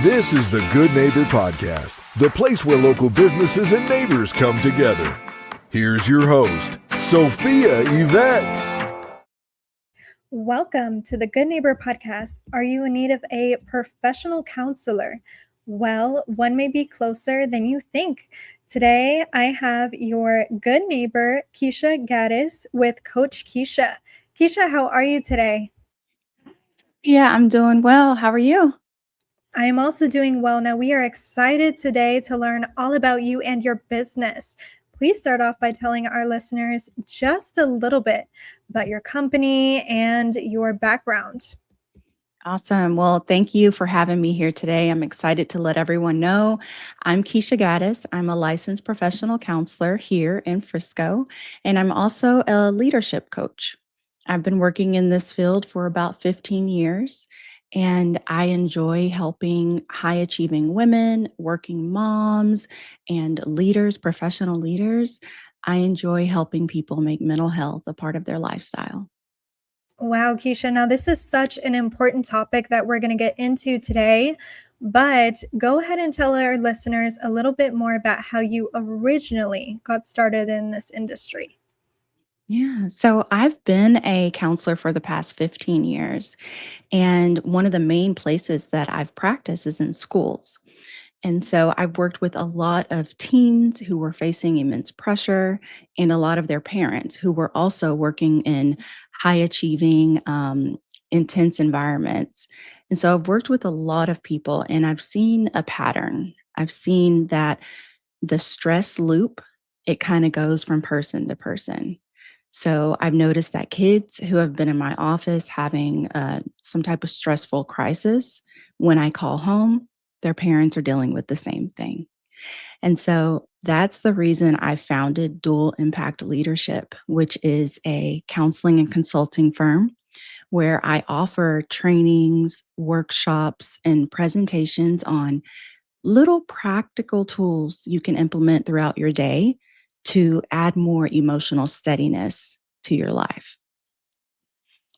This is the Good Neighbor Podcast, the place where local businesses and neighbors come together. Here's your host, Sophia Yvette. Welcome to the Good Neighbor Podcast. Are you in need of a professional counselor? Well, one may be closer than you think. Today, I have your good neighbor, Keisha Gaddis, with Coach Keisha. Keisha, how are you today? Yeah, I'm doing well. How are you? I am also doing well. Now, we are excited today to learn all about you and your business. Please start off by telling our listeners just a little bit about your company and your background. Awesome. Well, thank you for having me here today. I'm excited to let everyone know I'm Keisha Gaddis. I'm a licensed professional counselor here in Frisco, and I'm also a leadership coach. I've been working in this field for about 15 years, and I enjoy helping high achieving women, working moms, and leaders, professional leaders. I enjoy helping people make mental health a part of their lifestyle. Wow, Keisha. Now, this is such an important topic that we're going to get into today, but go ahead and tell our listeners a little bit more about how you originally got started in this industry. Yeah, so I've been a counselor for the past 15 years. And one of the main places that I've practiced is in schools. And so I've worked with a lot of teens who were facing immense pressure and a lot of their parents who were also working in high achieving, intense environments. And so I've worked with a lot of people and I've seen a pattern. I've seen that the stress loop, it kind of goes from person to person. So I've noticed that kids who have been in my office having some type of stressful crisis, when I call home, their parents are dealing with the same thing. And so that's the reason I founded Dual Impact Leadership, which is a counseling and consulting firm where I offer trainings, workshops, and presentations on little practical tools you can implement throughout your day to add more emotional steadiness to your life.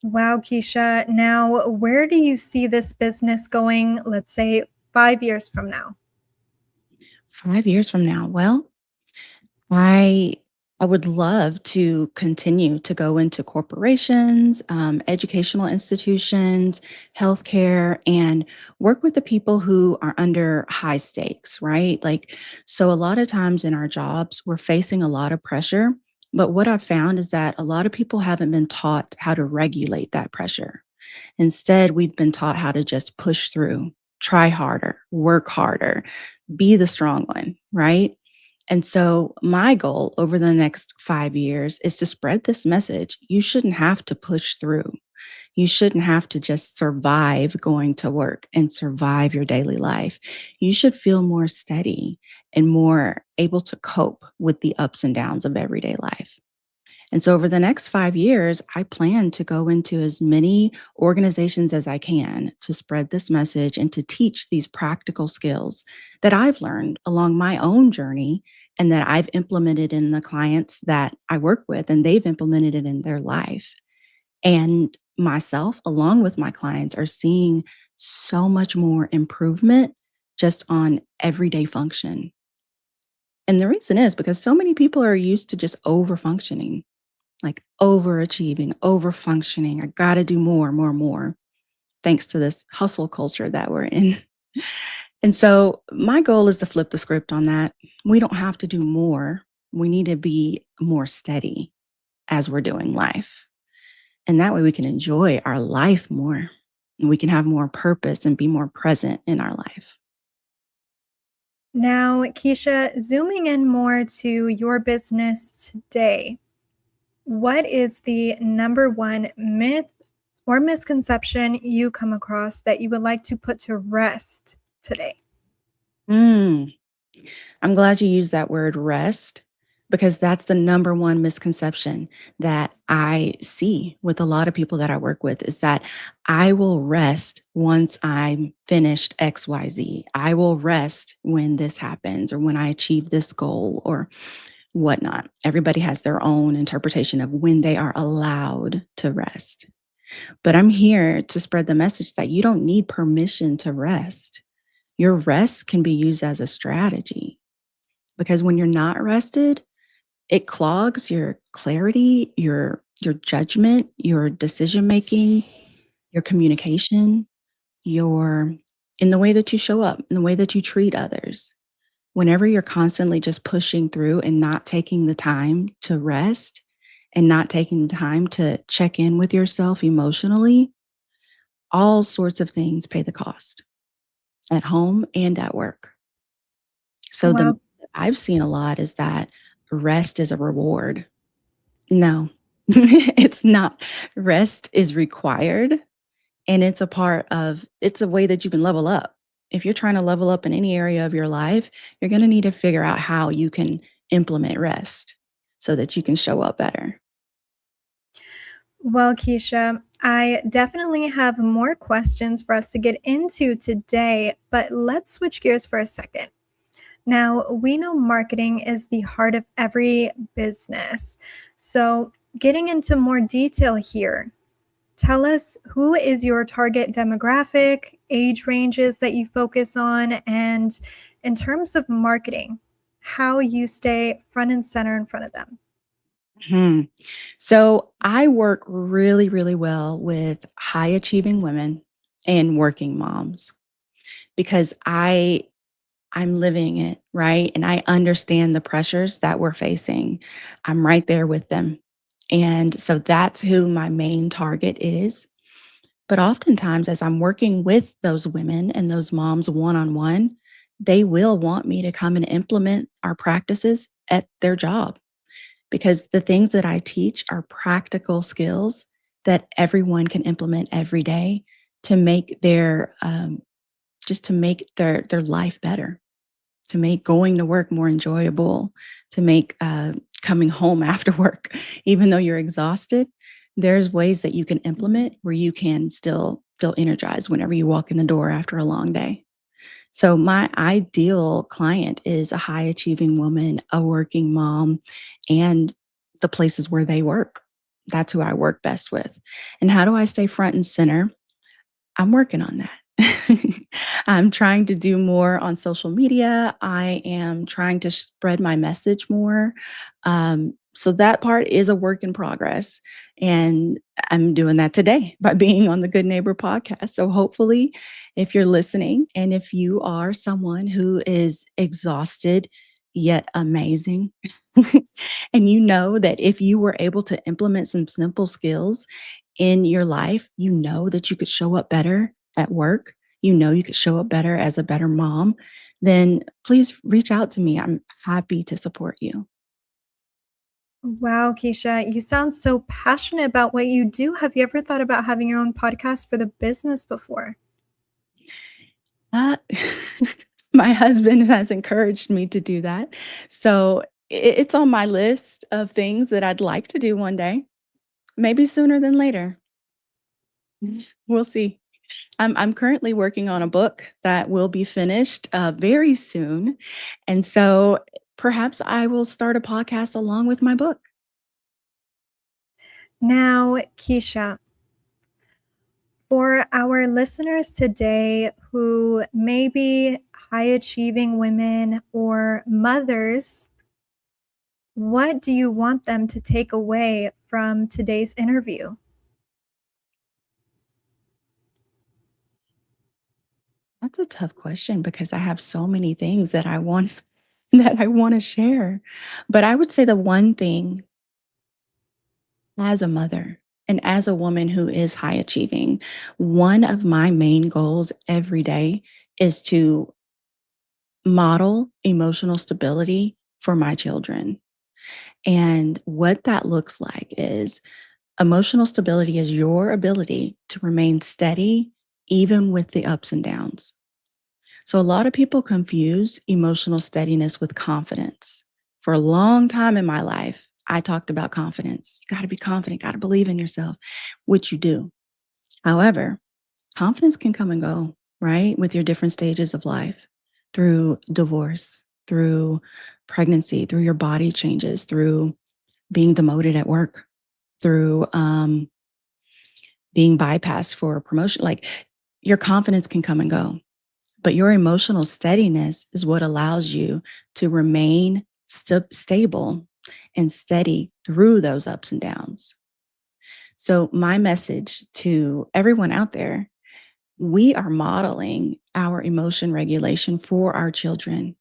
Wow, Keisha. Now, where do you see this business going, let's say 5 years from now? 5 years from now, well, I I would love to continue to go into corporations, educational institutions, healthcare, and work with the people who are under high stakes, right? Like, so a lot of times in our jobs, we're facing a lot of pressure. But what I've found is that a lot of people haven't been taught how to regulate that pressure. Instead, we've been taught how to just push through, try harder, work harder, be the strong one, right? And so, my goal over the next 5 years is to spread this message. You shouldn't have to push through. You shouldn't have to just survive going to work and survive your daily life. You should feel more steady and more able to cope with the ups and downs of everyday life. And so over the next 5 years, I plan to go into as many organizations as I can to spread this message and to teach these practical skills that I've learned along my own journey and that I've implemented in the clients that I work with, and they've implemented it in their life. And myself, along with my clients, are seeing so much more improvement just on everyday function. And the reason is because so many people are used to just over functioning, like overachieving, over functioning. I got to do more, more, more, thanks to this hustle culture that we're in. And so my goal is to flip the script on that. We don't have to do more. We need to be more steady as we're doing life. And that way we can enjoy our life more. And we can have more purpose and be more present in our life. Now, Keisha, zooming in more to your business today, what is the number one myth or misconception you come across that you would like to put to rest today? Mm, I'm glad you used that word rest because that's the number one misconception that I see with a lot of people that I work with is that I will rest once I'm finished XYZ. I will rest when this happens or when I achieve this goal or whatnot. Everybody has their own interpretation of when they are allowed to rest. But I'm here to spread the message that you don't need permission to rest. Your rest can be used as a strategy because when you're not rested, it clogs your clarity, your judgment, your decision making, your communication, your in the way that you show up, in the way that you treat others. Whenever you're constantly just pushing through and not taking the time to rest and not taking the time to check in with yourself emotionally, all sorts of things pay the cost at home and at work. So the Wow. I've seen a lot is that rest is a reward. No, it's not. Rest is required and it's a way that you can level up. If you're trying to level up in any area of your life, you're going to need to figure out how you can implement rest so that you can show up better. Well, Keisha, I definitely have more questions for us to get into today, but let's switch gears for a second. Now, we know marketing is the heart of every business. So, getting into more detail here, tell us who is your target demographic, age ranges that you focus on, and in terms of marketing, how you stay front and center in front of them. Hmm. So I work really, really well with high achieving women and working moms because I'm living it, right? And I understand the pressures that we're facing. I'm right there with them. And so that's who my main target is. But oftentimes, as I'm working with those women and those moms one on one, they will want me to come and implement our practices at their job because the things that I teach are practical skills that everyone can implement every day to make just to make their life better, to make going to work more enjoyable, to make coming home after work, even though you're exhausted, there's ways that you can implement where you can still feel energized whenever you walk in the door after a long day. So, my ideal client is a high achieving woman, a working mom, and the places where they work. That's who I work best with. And how do I stay front and center? I'm working on that. I'm trying to do more on social media. I am trying to spread my message more. So that part is a work in progress. And I'm doing that today by being on the Good Neighbor podcast. So hopefully, if you're listening and if you are someone who is exhausted yet amazing, and you know that if you were able to implement some simple skills in your life, you know that you could show up better at work, you know you could show up better as a better mom, then please reach out to me. I'm happy to support you. Wow, Keisha, you sound so passionate about what you do. Have you ever thought about having your own podcast for the business before? Uh, my husband has encouraged me to do that. So it's on my list of things that I'd like to do one day, maybe sooner than later. We'll see. I'm currently working on a book that will be finished very soon. And so perhaps I will start a podcast along with my book. Now, Keisha, for our listeners today who may be high achieving women or mothers, what do you want them to take away from today's interview? That's a tough question because I have so many things that I want that I want to share. But I would say the one thing as a mother and as a woman who is high achieving, one of my main goals every day is to model emotional stability for my children. And what that looks like is emotional stability is your ability to remain steady even with the ups and downs. So a lot of people confuse emotional steadiness with confidence. For a long time in my life, I talked about confidence. You got to be confident, got to believe in yourself, which you do. However, confidence can come and go, right? With your different stages of life through divorce, through pregnancy, through your body changes, through being demoted at work, through being bypassed for a promotion. Like, your confidence can come and go, but your emotional steadiness is what allows you to remain stable and steady through those ups and downs. So my message to everyone out there, we are modeling our emotion regulation for our children.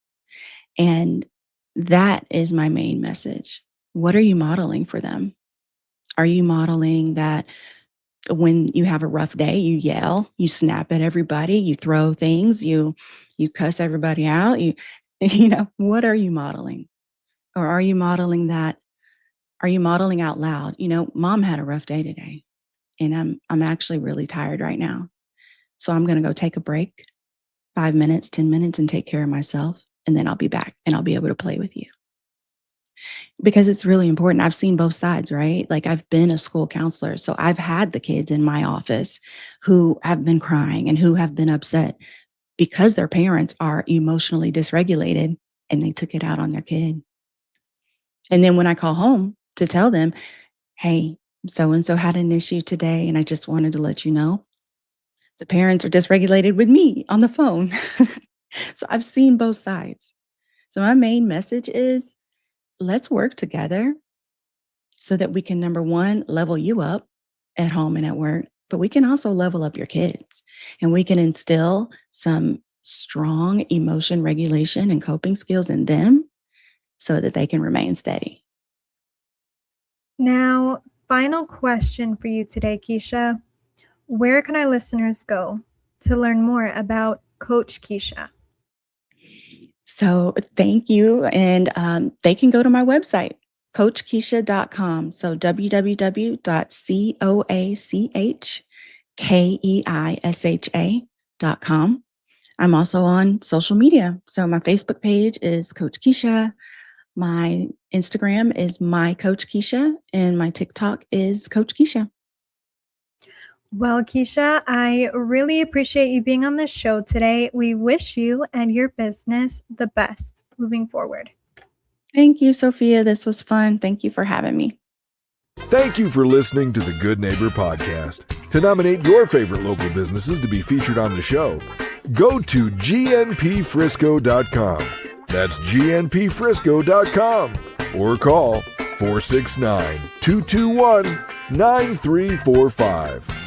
And that is my main message. What are you modeling for them? Are you modeling that when you have a rough day, you yell, you snap at everybody, you throw things, you cuss everybody out, what are you modeling? Or are you modeling that? Are you modeling out loud? Mom had a rough day today, and I'm actually really tired right now. So I'm going to go take a break, 5 minutes, 10 minutes, and take care of myself. And then I'll be back and I'll be able to play with you. Because it's really important. I've seen both sides, right? Like, I've been a school counselor. So I've had the kids in my office who have been crying and who have been upset because their parents are emotionally dysregulated and they took it out on their kid. And then when I call home to tell them, hey, so-and-so had an issue today, and I just wanted to let you know, the parents are dysregulated with me on the phone. So I've seen both sides. So my main message is, let's work together so that we can, number one, level you up at home and at work, but we can also level up your kids, and we can instill some strong emotion regulation and coping skills in them so that they can remain steady. Now, final question for you today, Keisha. Where can our listeners go to learn more about Coach Keisha? So thank you. And they can go to my website, coachkeisha.com. So www.coachkeisha.com. I'm also on social media. So my Facebook page is Coach Keisha. My Instagram is my Coach Keisha, and my TikTok is Coach Keisha. Well, Keisha, I really appreciate you being on this show today. We wish you and your business the best moving forward. Thank you, Sophia. This was fun. Thank you for having me. Thank you for listening to the Good Neighbor Podcast. To nominate your favorite local businesses to be featured on the show, go to gnpfrisco.com. That's gnpfrisco.com. Or call 469-221-9345.